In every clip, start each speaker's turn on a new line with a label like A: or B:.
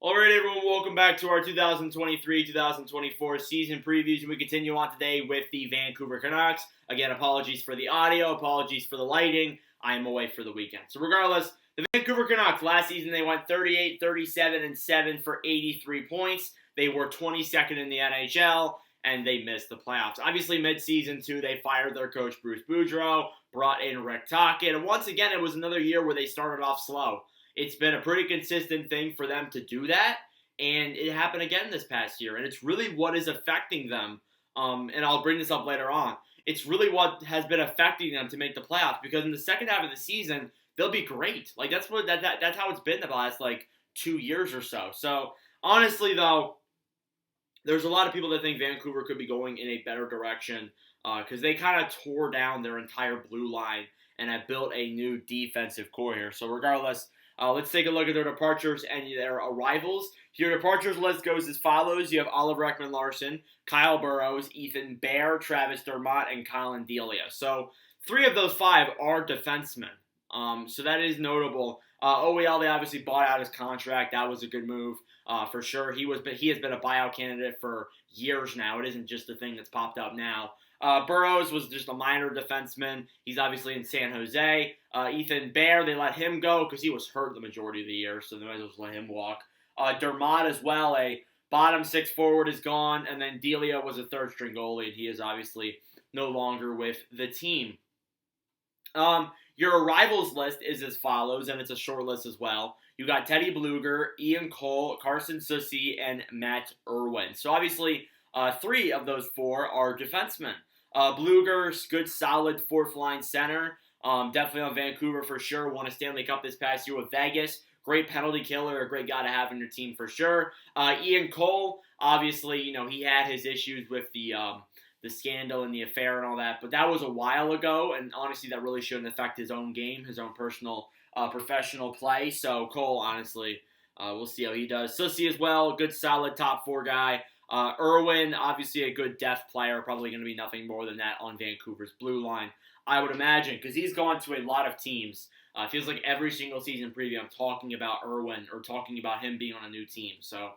A: Alright, everyone, welcome back to our 2023-2024 season previews, and we continue on today with the Vancouver Canucks. Again, apologies for the audio, apologies for the lighting. I am away for the weekend. So regardless, the Vancouver Canucks, last season they went 38, 37, and 7 for 83 points. They were 22nd in the NHL, and they missed the playoffs. Obviously, mid-season, too, they fired their coach, Bruce Boudreau, brought in Rick Tocchet, and once again, it was another year where they started off slow. It's been a pretty consistent thing for them to do that, and it happened again this past year, and it's really what is affecting them, and I'll bring this up later on. It's really what has been affecting them to make the playoffs, because in the second half of the season, they'll be great. Like, that's how it's been the last, 2 years or so. So, honestly, though, there's a lot of people that think Vancouver could be going in a better direction, because they kind of tore down their entire blue line and have built a new defensive core here. So, regardless, let's take a look at their departures and their arrivals. Your departures list goes as follows. You have Oliver Ekman-Larsson, Kyle Burroughs, Ethan Bear, Travis Dermott, and Colin Delia. So 3 of those 5 are defensemen. So that is notable. OEL, they obviously bought out his contract. That was a good move for sure. He has been a buyout candidate for years now. It isn't just a thing that's popped up now. Burroughs was just a minor defenseman. He's obviously in San Jose. Ethan Bear, they let him go because he was hurt the majority of the year, so they might as well just let him walk. Dermott as well, a bottom 6 forward, is gone, and then Delia was a third-string goalie, and he is obviously no longer with the team. Your arrivals list is as follows, and it's a short list as well. You got Teddy Blueger, Ian Cole, Carson Soucy, and Matt Irwin. So obviously, 3 of those 4 are defensemen. Blueger's good, solid fourth-line center. Definitely on Vancouver for sure. Won a Stanley Cup this past year with Vegas. Great penalty killer, a great guy to have in your team for sure. Ian Cole, obviously, he had his issues with the scandal and the affair and all that, but that was a while ago, and honestly, that really shouldn't affect his own game, his own personal professional play. So Cole, honestly, we'll see how he does. Soucy as well, good, solid top 4 guy. Irwin, obviously a good depth player, probably going to be nothing more than that on Vancouver's blue line, I would imagine, because he's gone to a lot of teams. It feels like every single season preview I'm talking about Irwin or talking about him being on a new team. So,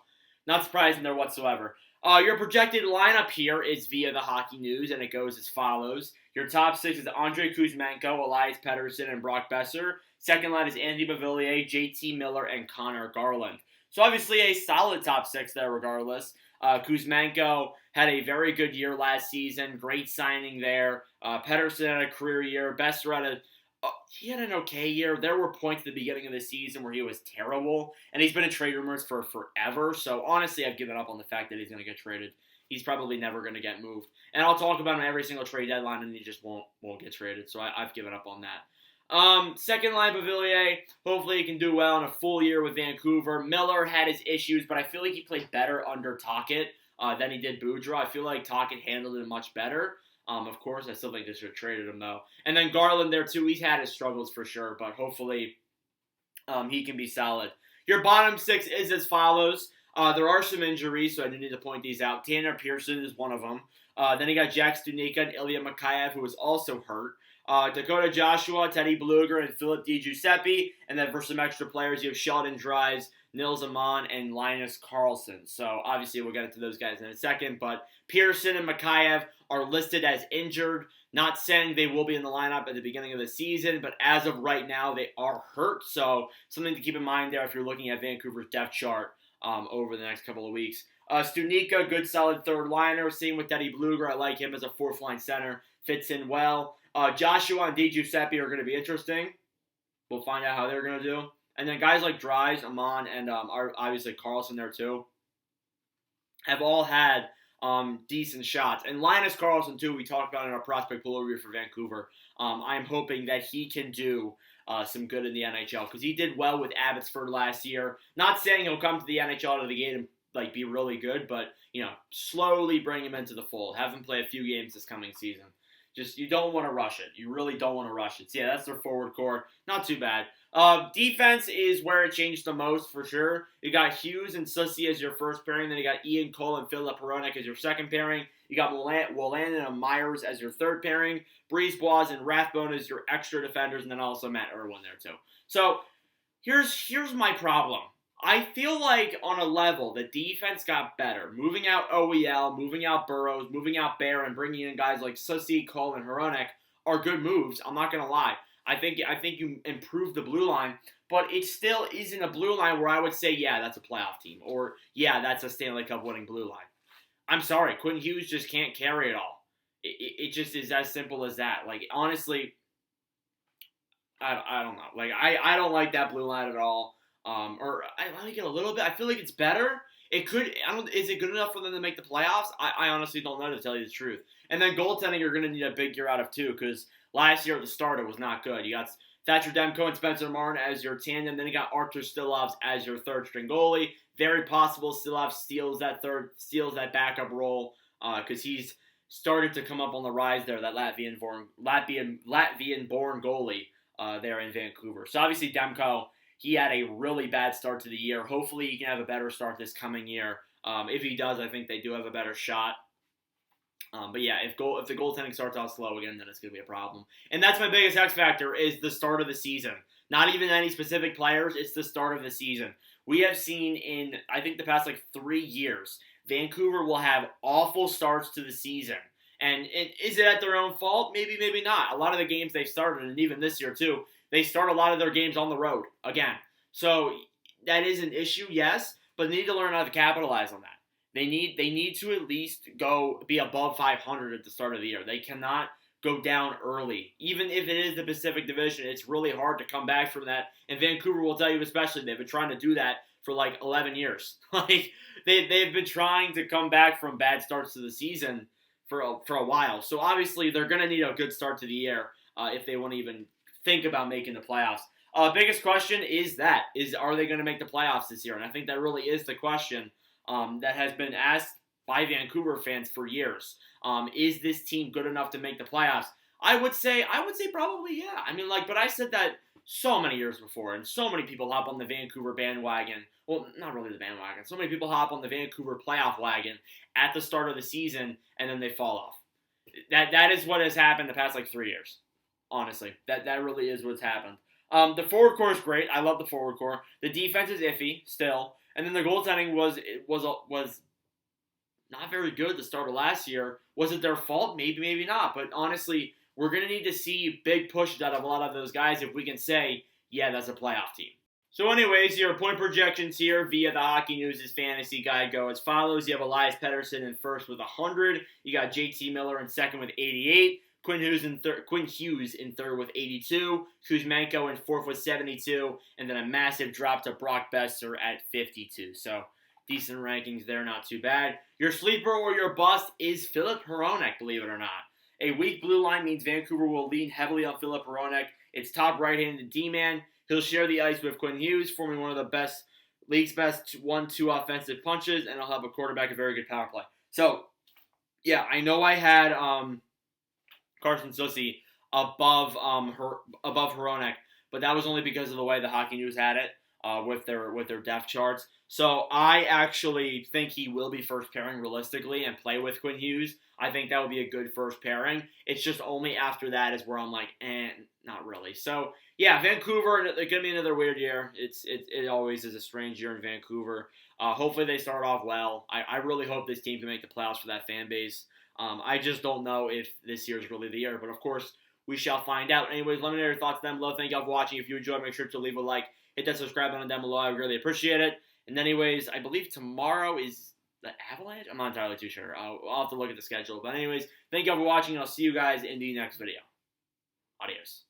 A: not surprising there whatsoever. Your projected lineup here is via the Hockey News, and it goes as follows. Your top 6 is Andrei Kuzmenko, Elias Pettersson, and Brock Besser. Second line is Anthony Beauvillier, JT Miller, and Connor Garland. So obviously a solid top 6 there regardless. Kuzmenko had a very good year last season. Great signing there. Pettersson had a career year. Besser had he had an okay year. There were points at the beginning of the season where he was terrible, and he's been in trade rumors for forever. So honestly, I've given up on the fact that he's going to get traded. He's probably never going to get moved, and I'll talk about him every single trade deadline, and he just won't get traded. So I've given up on that. Second line, Beauvillier. Hopefully he can do well in a full year with Vancouver. Miller had his issues, but I feel like he played better under Tocchet than he did Boudreau. I feel like Tocchet handled it much better. Of course, I still think they should have traded him, though. And then Garland there, too. He's had his struggles for sure, but hopefully he can be solid. Your bottom 6 is as follows. There are some injuries, so I do need to point these out. Tanner Pearson is one of them. Then you got Jack Studnicka and Ilya Mikheyev, who was also hurt. Dakota Joshua, Teddy Blueger, and Philip DiGiuseppe. And then for some extra players, you have Sheldon Dries, Nils Amon, and Linus Karlsson. So obviously we'll get into those guys in a second. But Pearson and Mikheyev are listed as injured. Not saying they will be in the lineup at the beginning of the season, but as of right now, they are hurt. So something to keep in mind there if you're looking at Vancouver's depth chart over the next couple of weeks. Studnicka, good solid third liner. Same with Teddy Blueger. I like him as a fourth line center. Fits in well. Joshua and DiGiuseppe are going to be interesting. We'll find out how they're going to do. And then guys like Dries, Amon, and obviously Karlsson there too, have all had decent shots. And Linus Karlsson too, we talked about in our prospect pool review for Vancouver. I'm hoping that he can do some good in the NHL because he did well with Abbotsford last year. Not saying he'll come to the NHL out of the gate and be really good, but slowly bring him into the fold. Have him play a few games this coming season. Just, you don't want to rush it. You really don't want to rush it. So, yeah, that's their forward core. Not too bad. Defense is where it changed the most, for sure. You got Hughes and Soucy as your first pairing. Then you got Ian Cole and Philip Hronek as your second pairing. You got Wolanin and Myers as your third pairing. Brisebois and Rathbone as your extra defenders. And then also Matt Irwin there, too. So, here's my problem. I feel like on a level, the defense got better. Moving out OEL, moving out Burrows, moving out Bear, and bringing in guys like Sussy, Cole, and Hronek are good moves. I'm not gonna lie. I think you improve the blue line, but it still isn't a blue line where I would say, yeah, that's a playoff team, or yeah, that's a Stanley Cup winning blue line. I'm sorry, Quinn Hughes just can't carry it all. It just is as simple as that. Like honestly, I don't know. Like I don't like that blue line at all. Or I like it a little bit. I feel like it's better. It could. I don't. Is it good enough for them to make the playoffs? I honestly don't know, to tell you the truth. And then goaltending, you're going to need a big year out of too, because last year at the start it was not good. You got Thatcher Demko and Spencer Martin as your tandem. Then you got Artur Stilovs as your third string goalie. Very possible Stilov steals that backup role because he's started to come up on the rise there. That Latvian-born goalie there in Vancouver. So obviously Demko, he had a really bad start to the year. Hopefully he can have a better start this coming year. If he does, I think they do have a better shot. But yeah, if the goaltending starts out slow again, then it's going to be a problem. And that's my biggest X factor is the start of the season. Not even any specific players, it's the start of the season. We have seen in, I think, the past 3 years, Vancouver will have awful starts to the season. And is it at their own fault? Maybe, maybe not. A lot of the games they've started, and even this year too, they start a lot of their games on the road again. So that is an issue, yes, but they need to learn how to capitalize on that. They need to at least be above 500 at the start of the year. They cannot go down early. Even if it is the Pacific Division, it's really hard to come back from that. And Vancouver will tell you especially, they've been trying to do that for 11 years. They've been trying to come back from bad starts to the season for a while. So obviously they're going to need a good start to the year if they want to even think about making the playoffs. Biggest question is are they going to make the playoffs this year? And I think that really is the question that has been asked by Vancouver fans for years. Is this team good enough to make the playoffs? I would say probably yeah. I mean, but I said that so many years before, and so many people hop on the Vancouver bandwagon. Well, not really the bandwagon. So many people hop on the Vancouver playoff wagon at the start of the season, and then they fall off. That is what has happened the past 3 years. Honestly, that really is what's happened. The forward core is great. I love the forward core. The defense is iffy still, and then the goaltending was not very good at the start of last year. Was it their fault? Maybe, maybe not. But honestly, we're going to need to see big pushes out of a lot of those guys if we can say, yeah, that's a playoff team. So anyways, your point projections here via the Hockey News' fantasy guide go as follows. You have Elias Pettersson in first with 100. You got JT Miller in second with 88. Quinn Hughes in third with 82. Kuzmenko in fourth with 72. And then a massive drop to Brock Besser at 52. So decent rankings there, not too bad. Your sleeper or your bust is Filip Hronek, believe it or not. A weak blue line means Vancouver will lean heavily on Filip Hronek. It's top right-handed D-man. He'll share the ice with Quinn Hughes, forming one of the league's best 1-2 offensive punches, and he'll have a quarterback, a very good power play. So, yeah, I know I had Carson Sussy above Hronek, but that was only because of the way the Hockey News had it with their depth charts. So I actually think he will be first pairing realistically and play with Quinn Hughes. I think that would be a good first pairing. It's just only after that is where I'm like, not really. So yeah, Vancouver, it's gonna be another weird year. It always is a strange year in Vancouver. Hopefully they start off well. I really hope this team can make the playoffs for that fan base. I just don't know if this year is really the year, but of course we shall find out. Anyways, let me know your thoughts down below. Thank you all for watching. If you enjoyed, make sure to leave a like, hit that subscribe button down below. I really appreciate it. And anyways, I believe tomorrow is the Avalanche? I'm not entirely too sure. I'll have to look at the schedule. But anyways, thank you all for watching, and I'll see you guys in the next video. Adios.